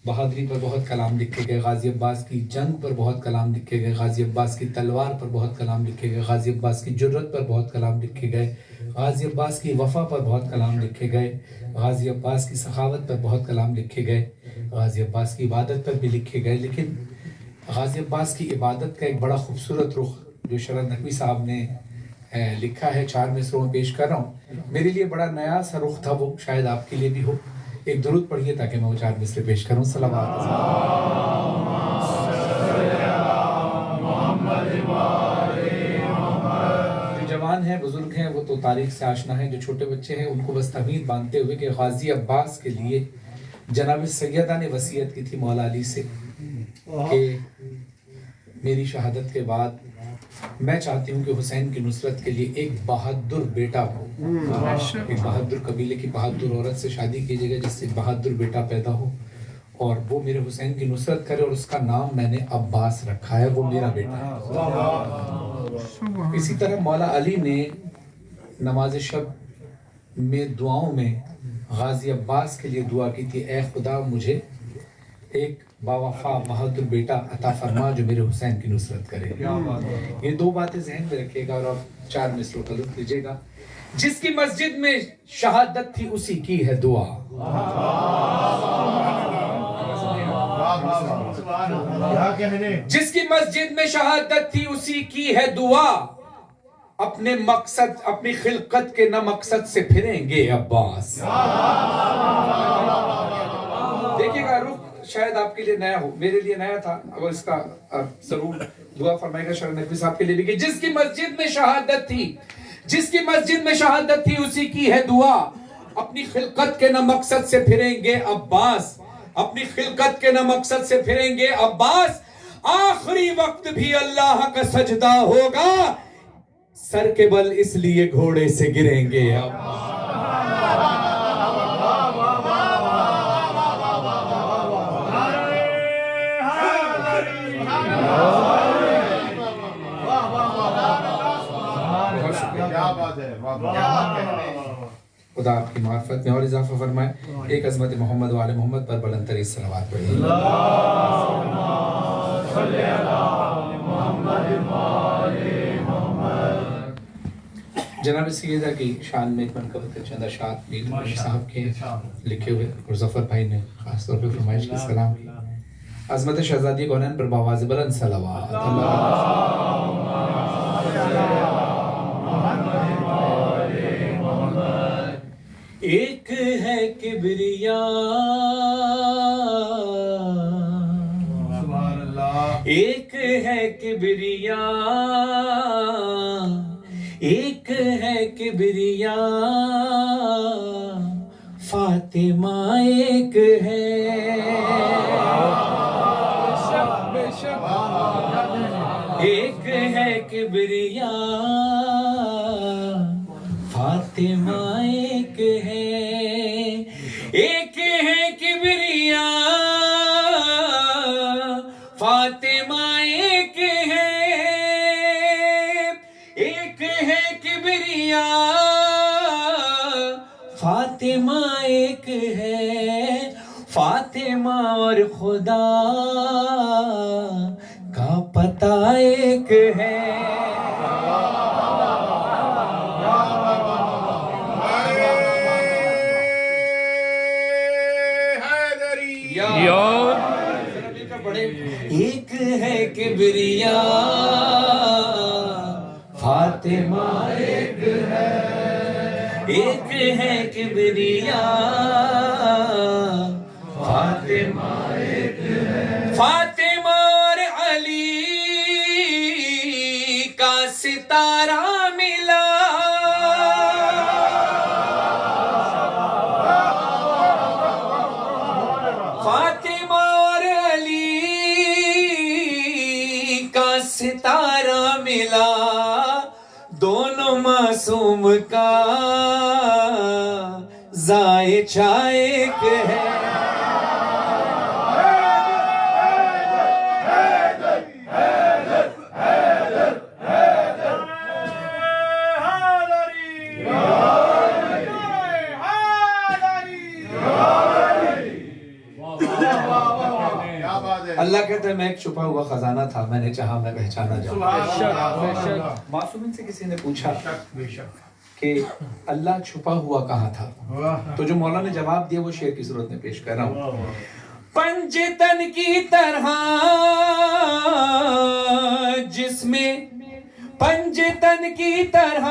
بہادری پر بہت کلام لکھے گئے، غازی عباس کی جنگ پر بہت کلام لکھے گئے، غازی عباس کی تلوار پر بہت کلام لکھے گئے، غازی عباس کی جرت پر بہت کلام لکھے گئے، غازی عباس کی وفا پر بہت کلام لکھے گئے، غازی عباس کی سخاوت پر بہت کلام لکھے گئے، غازی عباس کی عبادت پر بھی لکھے گئے۔ لیکن غازی عباس کی عبادت کا ایک بڑا خوبصورت رخ جو شرد نقوی صاحب نے لکھا ہے، 4 مصروں میں پیش کر رہا ہوں۔ میرے لیے بڑا نیا سا رخ تھا، وہ شاید آپ کے لیے بھی ہو۔ ایک درود پڑھیے تاکہ میں وہ 4 مصرے پیش کروں۔ صلوات جو جوان ہیں، بزرگ ہیں، وہ تو تاریخ سے آشنا ہیں۔ جو چھوٹے بچے ہیں ان کو بس تحمید باندھتے ہوئے کہ غازی عباس کے لیے جناب سیدہ نے وصیت کی تھی مولا علی سے کہ میری شہادت کے بعد میں چاہتی ہوں کہ حسین کی نصرت کے لیے ایک بہادر بیٹا ہو، ایک بہادر قبیلے کی بہادر عورت سے شادی کیجیے گا جس سے بہادر بیٹا پیدا ہو اور وہ میرے حسین کی نصرت کرے، اور اس کا نام میں نے عباس رکھا ہے، وہ میرا بیٹا ہے۔ اسی طرح مولا علی نے نماز شب میں دعاؤں میں غازی عباس کے لیے دعا کی تھی، اے خدا مجھے ایک باوفا بہادر بیٹا عطا فرما جو میرے حسین کی نصرت کرے۔ یہ 2 باتیں ذہن میں رکھیے گا اور آپ 4 مصروں کا لطف لیجیے گا۔ جس کی مسجد میں شہادت تھی اسی کی ہے دعا، جس کی مسجد میں شہادت تھی اسی کی ہے دعا، اپنے مقصد اپنی خلقت کے نہ مقصد سے پھریں گے عباس۔ دیکھیے گا رخ شاید آپ کے لیے نیا ہو، میرے لیے نیا تھا، اگر اس کا ضرور دعا فرمائے گا شرد نقوی صاحب کے لیے بھی کہ جس کی مسجد میں شہادت تھی، جس کی مسجد میں شہادت تھی اسی کی ہے دعا، اپنی خلقت کے نہ مقصد سے پھریں گے عباس، اپنی خلقت کے نہ مقصد سے پھریں گے عباس، آخری وقت بھی اللہ کا سجدہ ہوگا، سر کے بل اس لیے گھوڑے سے گریں گے عباس۔ خدا آپ کی معرفت میں اور اضافہ فرمائے۔ ایک عظمت محمد و آل محمد پر بلند ترین صلوات پڑھیے۔ جناب سیدہ کی شان میں ایک منقبت چند اشعار میر صاحب کے لکھے ہوئے اور ظفر بھائی نے خاص طور پہ فرمائش کی سلام کی۔ عظمت شہزادی کونین پر بآواز بلند صلوات۔ ایک ہے کبریا، ایک ہے کبریا، ایک ہے کبریا، فاطمہ ایک ہے، ایک ہے کبریا، فاطمہ ایک ہے، ایک ہے کبریا، فاطمہ ایک ہے، ایک ہے کبریا، فاطمہ ایک ہے، فاطمہ اور خدا کا پتہ ایک ہے۔ ایک ہے کبریا، فاطمہ ایک ہے، ایک ہے کبریا، فاطمہ ایک ہے، فاطمہ اور علی کا ستارہ ملا، فاطمہ اور علی کا ستارہ ملا، دونوں معصوم کا ذائچہ ایک ہے۔ اللہ کہتا ہے میں ایک چھپا ہوا خزانہ تھا، میں نے چاہا میں پہچانا جاؤں۔ معصومین سے کسی نے پوچھا کہ اللہ چھپا ہوا کہاں تھا، تو جو مولا نے جواب دیا وہ شعر کی صورت میں پیش کر رہا ہوں۔ پنجتن کی طرح جس میں، پنجتن کی طرح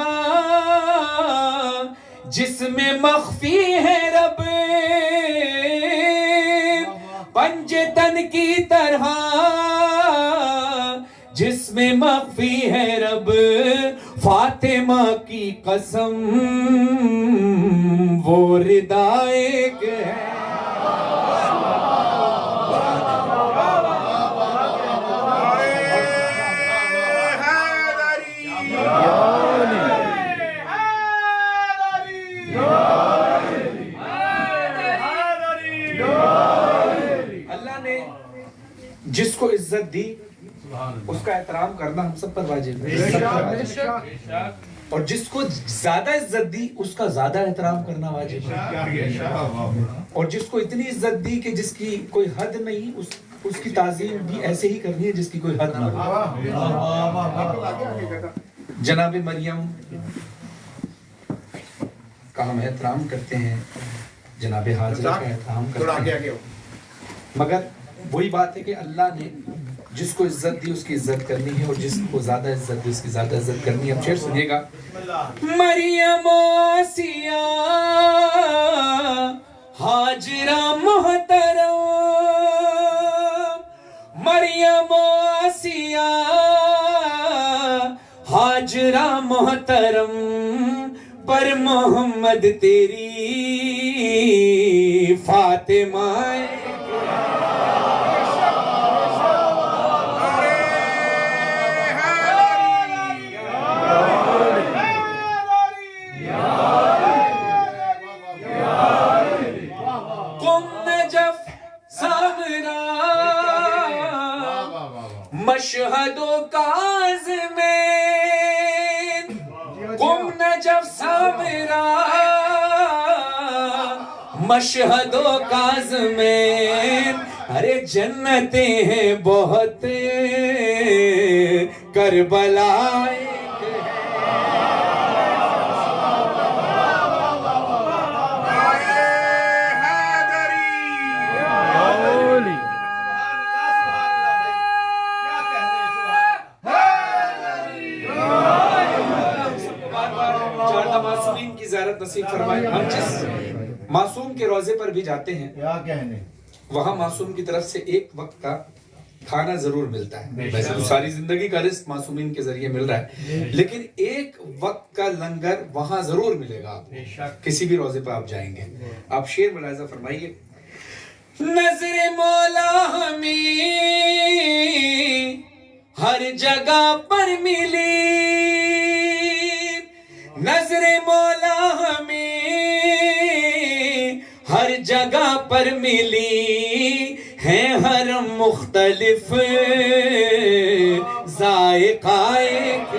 جس میں مخفی ہے رب، پنجتن کی طرح جس میں مخفی ہے رب، فاطمہ کی قسم وہ ردا ایک ہے۔ اللہ نے جس کو عزت دی اس کا احترام کرنا ہم سب پر واجب ہے، اور جس کو زیادہ عزت دی اس کا زیادہ احترام کرنا واجب ہے، اور جس کو اتنی عزت دی کہ جس کی کوئی حد نہیں اس کی تعظیم بھی ایسے ہی کرنی ہے جس کی کوئی حد نہ ہو۔ جناب مریم کا ہم احترام کرتے ہیں، جناب حاضرہ کا احترام کرتے ہیں، مگر وہی بات ہے کہ اللہ نے جس کو عزت دی اس کی عزت کرنی ہے، اور جس کو زیادہ عزت دی اس کی زیادہ عزت کرنی ہے۔ اب شعر سنیے گا۔ مریم آسیہ حاجرہ محترم، مریم آسیہ حاجرہ محترم، پر محمد تیری فاطمہ مشہد و کاظمین، قم نجف سامرا مشہد و کاظمین، ارے جنتیں ہیں بہت کربلا نصیب فرمائے۔ ہم جس معصوم کے روزے پر بھی جاتے ہیں وہاں معصوم کی طرف سے ایک وقت کا کھانا ضرور ملتا ہے، ویسے تو ساری زندگی کا رزق معصومین کے ذریعے مل رہا ہے، لیکن ایک وقت کا لنگر وہاں ضرور ملے گا آپ کو، کسی بھی روزے پر آپ جائیں گے۔ آپ شعر ملاحظہ فرمائیے۔ نظر مولا ہمیں ہر جگہ پر ملی، نظر مولا ہمیں ہر جگہ پر ملی، ہیں حرم مختلف ذائقہ ایک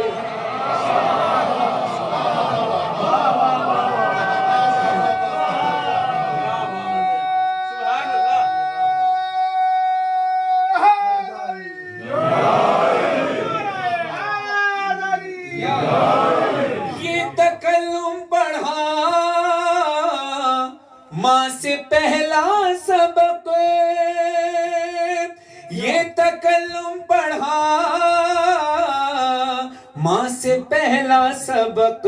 ماں سے پہلا سبق، یہ تکلم پڑھا ماں سے پہلا سبق،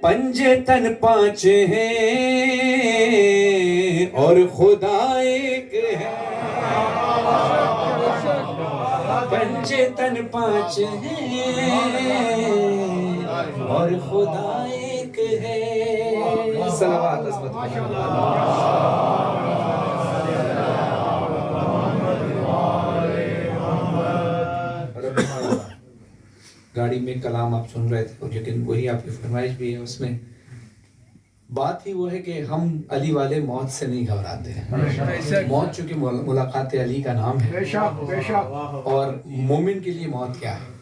پنجتن پانچ ہیں اور خدا ایک ہے، پنجتن پانچ ہیں اور خدا ایک ہے۔ صلوات عظمت گاڑی میں کلام آپ سن رہے تھے، لیکن وہی آپ کی فرمائش بھی ہے، اس میں بات ہی وہ ہے کہ ہم علی والے موت سے نہیں گھبراتے ہیں۔ موت چونکہ ملاقات علی کا نام ہے، اور مومن کے لیے موت کیا ہے؟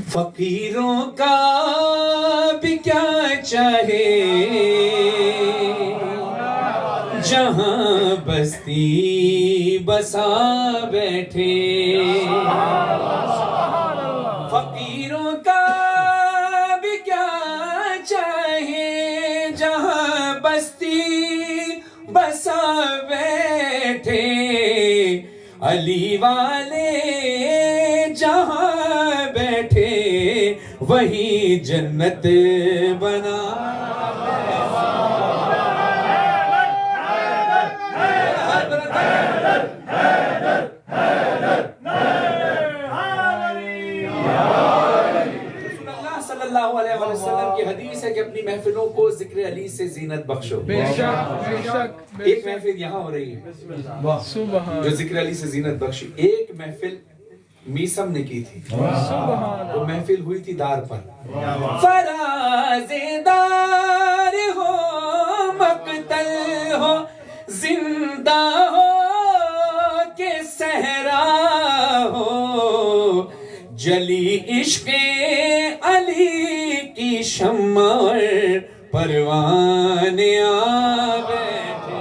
فقیروں کا بھی کیا چاہے جہاں بستی بسا بیٹھے فقیروں کا بھی کیا چاہے جہاں بستی بسا بیٹھے علی والے جہاں بیٹھے وہی جنت بنا وسلم کی حدیث ہے کہ اپنی محفلوں کو ذکر علی سے زینت بخشو. بے شک ایک محفل یہاں ہو رہی ہے جو ذکر علی سے زینت بخشی. ایک محفل میسم نے کی تھی, وہ محفل ہوئی تھی دار پر. فراز دار ہو مقتل ہو زندہ ہو کہ صحرا ہو جلی عشق علی کی شمع اور پروانے آ بیٹھے.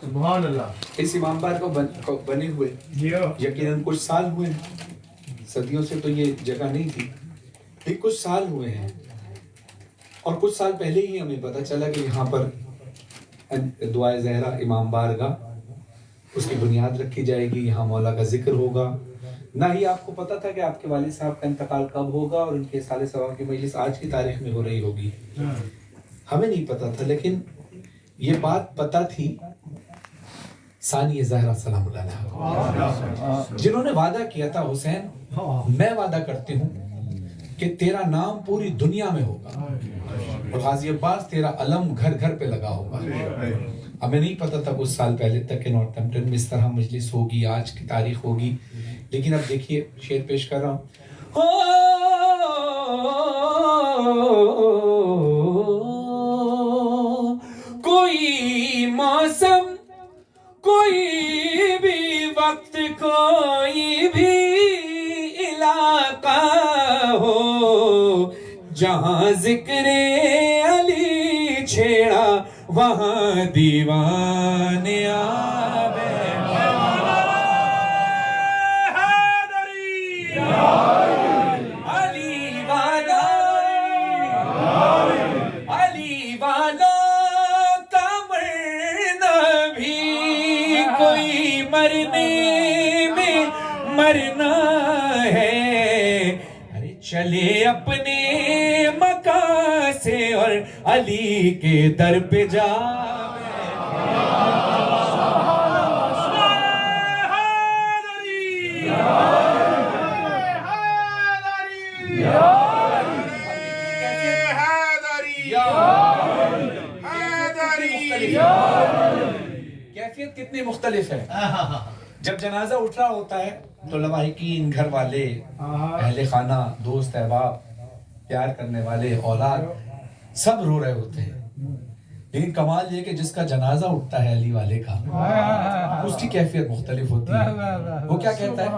سبحان اللہ. اس امام بار کو بنے ہوئے یقیناً کچھ سال ہوئے ہیں, صدیوں سے تو یہ جگہ نہیں تھی, لیکن کچھ سال ہوئے ہیں. اور کچھ سال پہلے ہی ہمیں پتہ چلا کہ یہاں پر دعائے زہرا امام بارگاہ اس کی بنیاد رکھی جائے گی, یہاں مولا کا ذکر ہوگا. نہ ہی آپ کو پتہ تھا کہ آپ کے والد صاحب کا انتقال کب ہوگا اور ان کے سال ثواب کی مجلس آج کی تاریخ میں ہو رہی ہوگی. ہمیں نہیں پتہ تھا, لیکن یہ بات پتہ تھی ثانی زہرا سلام اللہ علیہ, جنہوں نے وعدہ کیا تھا حسین میں وعدہ کرتی ہوں کہ تیرا نام پوری دنیا میں ہوگا اور غازی عباس تیرا علم گھر گھر پہ لگا ہوگا. ہمیں نہیں پتا تھا کچھ سال پہلے تک کہ نارتھمپٹن میں اس طرح مجلس ہوگی, آج کی تاریخ ہوگی. لیکن اب دیکھیے شعر پیش کر رہا ہوں. کوئی موسم کوئی بھی وقت کوئی بھی علاقہ ہو جہاں ذکر علی چھیڑا وہاں دیوانے آ بیٹھے. علی والا علی والا کا مرنا بھی کوئی مرنے میں مرنا ہے. ارے چلے اپنے مکان سے اور علی کے در پہ جا. کیفیت کتنی مختلف ہے. جب جنازہ اٹھ رہا ہوتا ہے تو لواحقین, گھر والے, اہل خانہ, دوست احباب, پیار کرنے والے, اولاد سب رو رہے ہوتے ہیں. لیکن کمال یہ کہ جس کا جنازہ اٹھتا ہے علی والے کا, اس کی کیفیت مختلف ہوتی ہے. وہ کیا کہتا ہے؟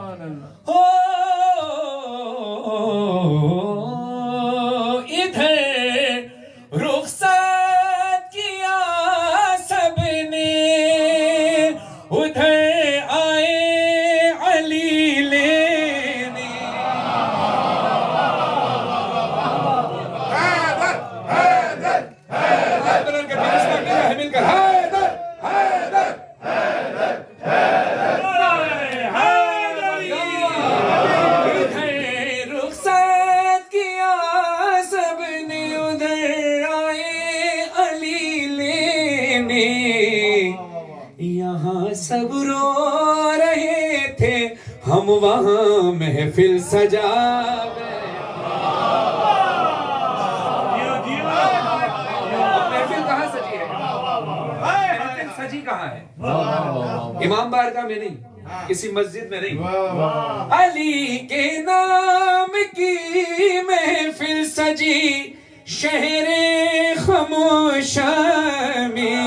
ادھر رخصت کیا سب نے, ادھر آئے علی لینے. رخصت کیا سب نے, ادھر آئے علی لینے. یہاں سب رو رہے تھے, ہم وہاں محفل سجا گئے. محفل کہاں سجی ہے؟ محفل سجی کہاں ہے؟ امام بارگاہ میں نہیں, کسی مسجد میں نہیں, علی کے نام کی محفل سجی شہر خاموش میں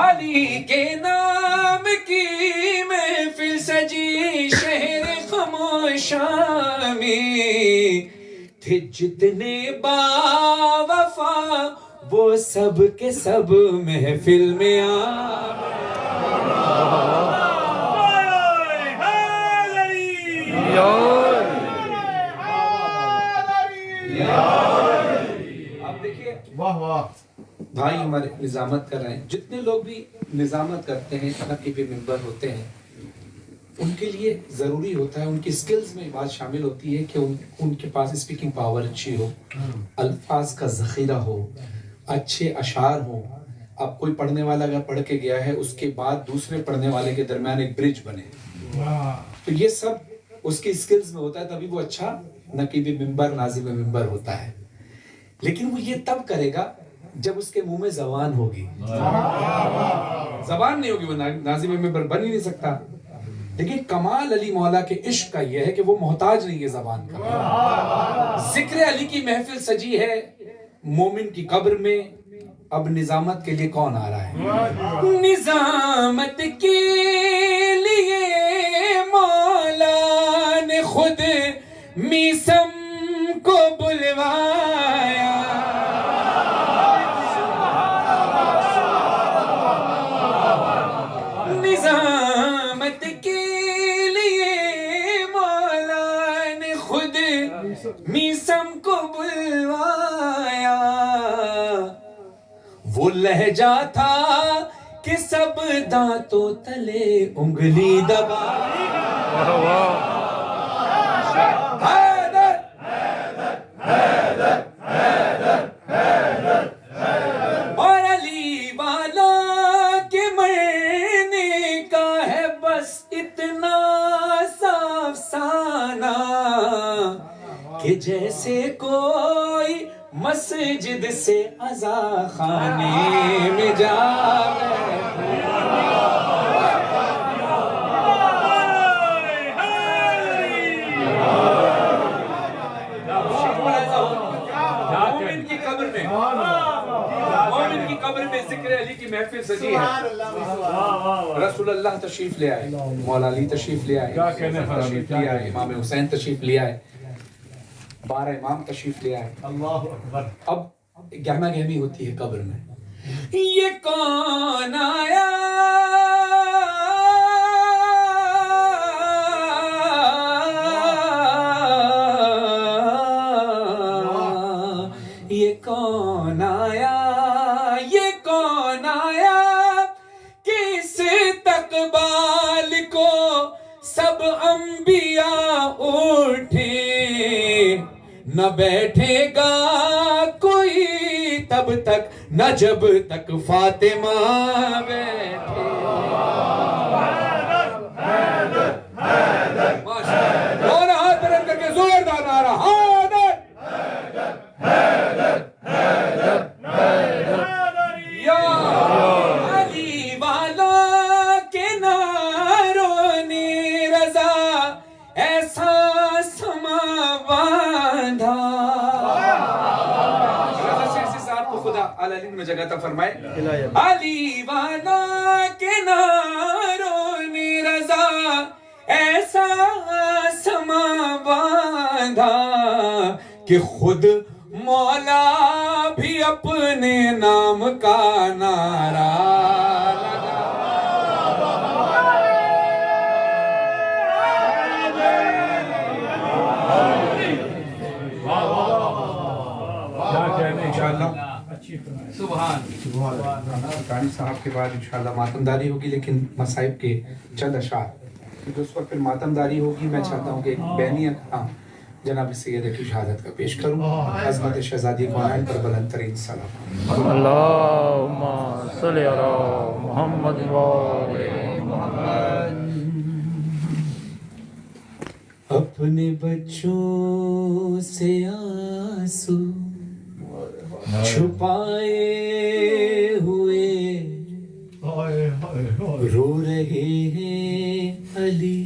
علی کے نام کی محفل سجی شہر خاموش میں تھے جتنے باوفا وہ سب کے سب محفل میں آپ دیکھیے واہ واہ بھائی ہمارے نظامت کر رہے ہیں. جتنے لوگ بھی نظامت کرتے ہیں نقیب ممبر ہوتے ہیں ان کے لیے ضروری ہوتا ہے ان کی سکلز میں بات شامل ہوتی ہے کہ ان کے پاس اسپیکنگ پاور اچھی ہو, الفاظ کا ذخیرہ ہو, اچھے اشعار ہوں. اب کوئی پڑھنے والا اگر پڑھ کے گیا ہے اس کے بعد دوسرے پڑھنے والے کے درمیان ایک برج بنے, تو یہ سب اس کی سکلز میں ہوتا ہے, تبھی وہ اچھا نقیب ممبر ناظم ممبر ہوتا ہے. لیکن وہ یہ تب کرے گا جب اس کے منہ میں زبان ہوگی. زبان نہیں ہوگی وہ ناظم ممبر بن ہی نہیں سکتا. لیکن کمال علی مولا کے عشق کا یہ ہے کہ وہ محتاج نہیں ہے زبان کا. ذکر علی کی محفل سجی ہے مومن کی قبر میں. اب نظامت کے لیے کون آ رہا ہے؟ نظامت کے لیے مولا نے خود میسم کو بلوایا. نظامت کے لیے مولا نے خود میسم کو بلوایا. وہ لہجہ تھا کہ سب دانتوں تلے انگلی دبا. حیدر حیدر حیدر حیدر اور علی والا کے مرنے کا ہے بس اتنا صاف سانہ کہ جیسے کوئی مسجد سے عزا خانے میں جا مومن کی قبر میں مومن کی قبر میں ذکر علی کی محفل سجی ہے. رسول اللہ تشریف لے آئے, مولا علی تشریف لے آئے, تشریف لے آئے, امام حسین تشریف لے آئے, 12 امام تشریف لے آئے. اللہ اکبر. اب گہما گہمی ہوتی ہے قبر میں. یہ کون آیا یہ کون آیا یہ کون آیا کس تقبال کو سب انبیاء اٹھے. نہ بیٹھے گا کوئی تب تک نہ جب تک فاطمہ بیٹھے. اور ہاتھ بلند کر کے زوردار نعرہ حیدر یا علی والا کے نعروں نے رضا ایسا سما باندھا. خدا علی میں جگہ تا فرمائے علی والا کے نعروں نے رضا ایسا سما باندھا کہ خود مولا بھی اپنے نام کا نعرہ لگا. کانی صاحب کے بعد انشاءاللہ ماتمداری ہوگی, لیکن مصائب کے چند اشعار, کیونکہ اس وقت پھر ماتمداری ہوگی. میں چاہتا ہوں کہ بینی جناب سیدہ کی شہادت کا پیش کروں. عظمت شہزادی کونین پر بلند ترین سلام. اللہم صلی علی محمد و آل محمد. اپنے بچوں سے آنسو چھپائے ہوئے رو رہے ہیں علی.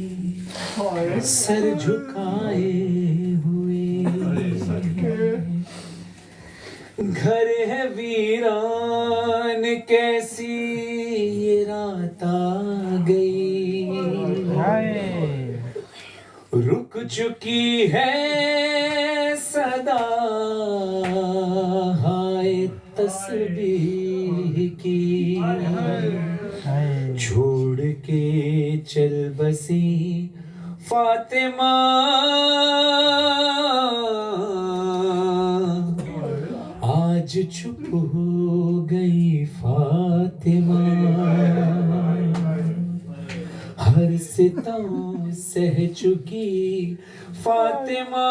سر جھکائے ہوئے گھر ہے ویران کیسی یہ رات آ گئی رک چکی ہے صدا ہائے تسبیح کی چھوڑ کے چل بسی فاطمہ آج چپ ہو گئی فاطمہ ہر ستم سہ چکی فاطمہ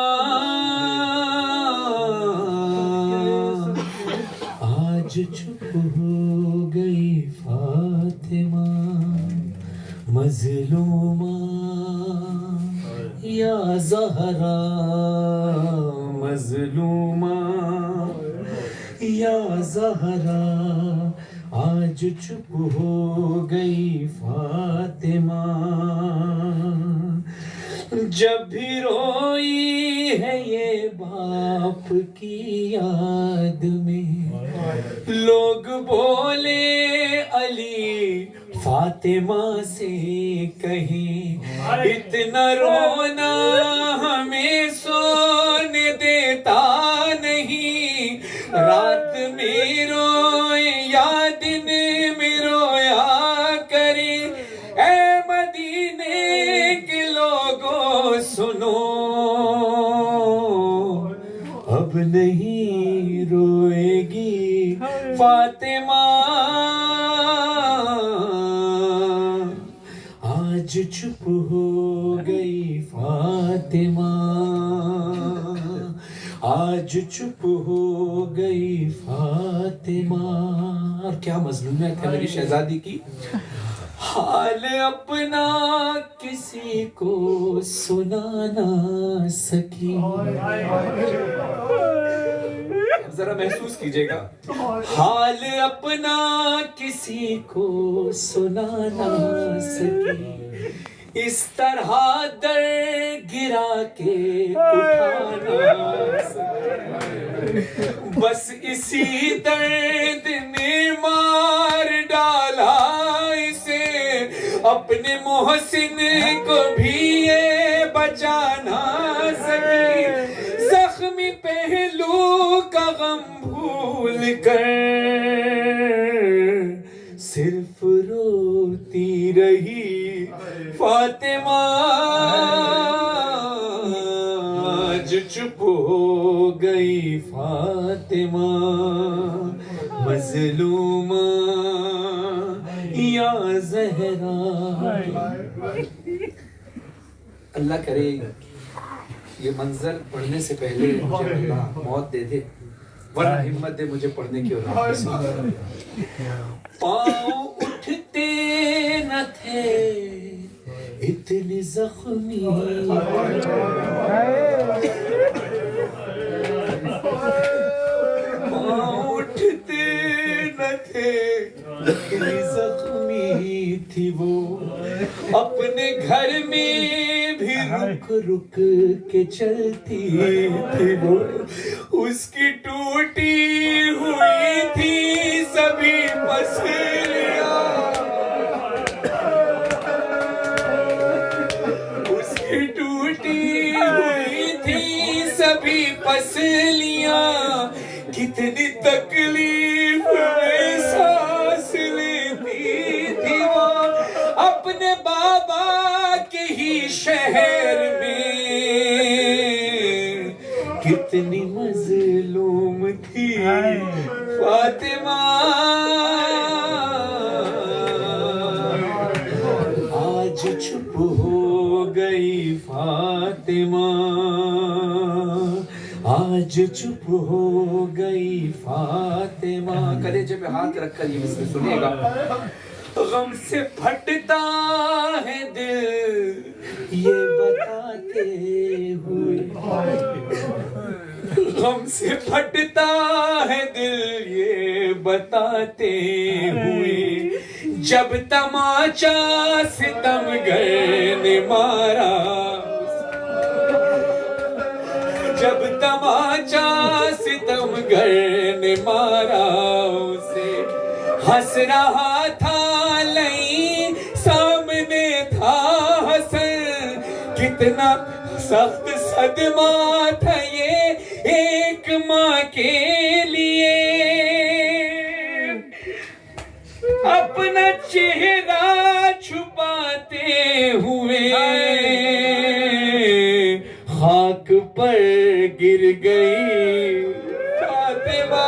آج چپ ہو گئی فاطمہ مظلومہ یا زہرا مظلومہ یا زہرا آج چپ ہو گئی فاطمہ جب بھی روئی ہے یہ باپ کی یاد میں لوگ بولے علی فاطمہ سے کہیں اتنا رونا ہمیں سونے دیتا نہیں رات میں روئے یا دن میں رویا کرے اے مدینے کے لوگوں سنو اب نہیں روئے گی فاطمہ آج چپ ہو گئی فاطمہ آج چپ ہو گئی فاطمہ اور کیا مظلومیت ہے میری شہزادی کی حال اپنا کسی کو سنا نہ سکی ذرا محسوس کیجئے گا حال اپنا کسی کو سنا نہ سکی اس طرح در گرا کے اٹھانا بس اسی درد نے مار ڈالا اسے اپنے محسن کو بھی یہ بچانا سکی زخمی پہلو کا غم بھول کر صرف روتی رہی فاطمہ آج چپ ہو گئی فاطمہ مظلومہ یا زہرا اللہ کرے یہ منظر پڑھنے سے پہلے مجھے اللہ موت دے دے ورنہ ہمت دے مجھے پڑھنے کی اور پاؤں اٹھتے نہ تھے اتنے زخمی پاؤں اٹھتے نہ تھے اتنی زخمی تھی وہ اپنے گھر میں بھی رک رک کے چلتی تھی وہ اس کی ٹوٹی ہوئی تھی سبھی پسلیاں اس کی ٹوٹی ہوئی تھی سبھی پسلیاں کتنی تکلیف میں سانس لیتی تھی وہ اپنے بابا کے ہی شہر میں کتنی مظلوم تھی فاطمہ آج چپ ہو گئی فاطمہ آج چپ ہو گئی فاطمہ کلیجے پہ ہاتھ رکھ کر یہ مصرع سنیے گا غم سے پھٹتا ہے دل یہ بتاتے ہوئے غم سے پھٹتا ہے دل یہ بتاتے ہوئے جب تماچا ستمگر نے مارا، جب تماچا ستمگر نے مارا اسے، ہنس رہا تھا لئی سامنے تھا حسن، کتنا سخت صدمہ تھا یہ ایک ماں کے لیے، اپنا چہرہ چھپاتے ہوئے خاک پر گر گئی فاطمہ،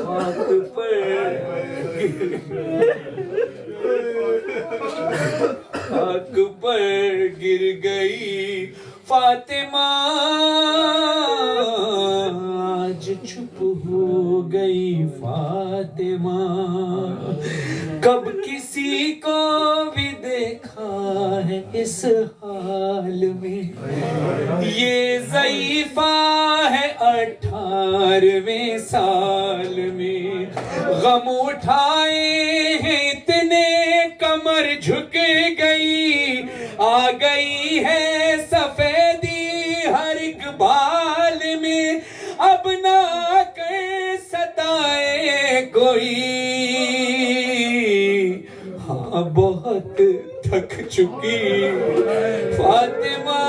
خاک پر خاک پر گر گئی فاطمہ، آج چپ ہو گئی فاطمہ، کب کسی کو بھی دیکھا ہے اس حال میں، یہ ضعیفہ ہے 18ویں سال میں، غم اٹھائے ہیں اتنے کمر جھک گئی، آ گئی ہے سفیدی ہر ایک بال میں، اب نہ کر ستائے کوئی، ہاں بہت تھک چکی فاطمہ،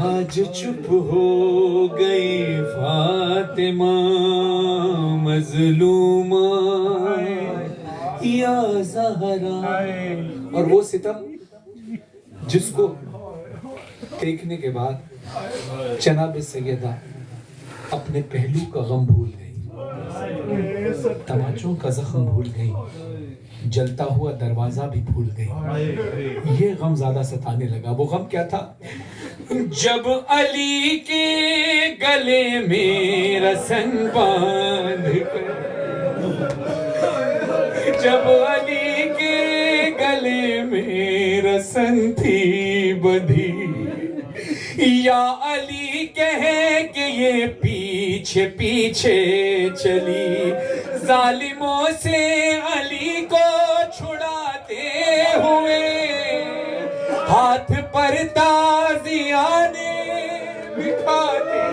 آج چپ ہو گئی فاطمہ مظلومہ یا زہرا۔ اور وہ ستم جس کو دیکھنے کے بعد جناب سیدہ اپنے پہلو کا غم بھول گئی، تماچوں کا زخم بھول گئی، جلتا ہوا دروازہ بھی بھول گئی، یہ غم زیادہ ستانے لگا۔ وہ غم کیا تھا؟ جب علی کے گلے میں رسن باندھ کر، جب علی کے گلے میں رسن تھی بندھی، یا علی کہے کہ یہ پیچھے پیچھے چلی، ظالموں سے علی کو چھڑاتے ہوئے ہاتھ پر تازیانے بٹھاتے،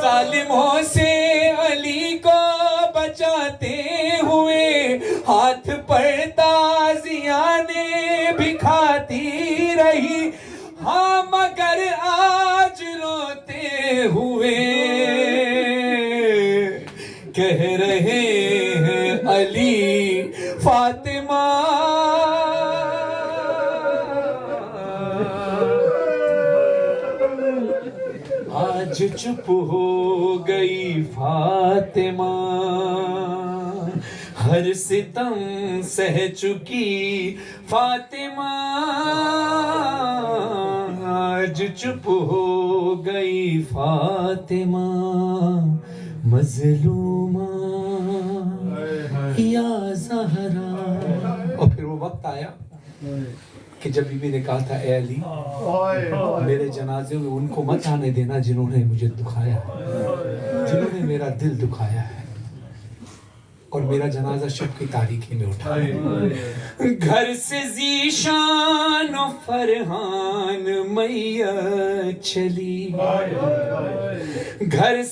ظالموں سے علی کو بچاتے ہوئے ہاتھ پر تازیانے بکھاتی رہی، ہاں مگر آج روتے ہوئے کہہ رہے ہیں علی فاطمہ، آج چپ ہو گئی فاطمہ، ہر ستم سہ چکی فاطمہ، آج چپ ہو گئی فاطمہ مظلومہ یا زہرا۔ اور پھر وہ وقت آیا کہ جب بیوی نے کہا تھا اے علی میرے جنازے میں ان کو مت آنے دینا جنہوں نے مجھے دکھایا ہے، جنہوں نے میرا دل دکھایا ہے، اور میرا جنازہ شب کی تاریکی میں اٹھا، گھر سے ذیشان و فرحان میت چلی، گھر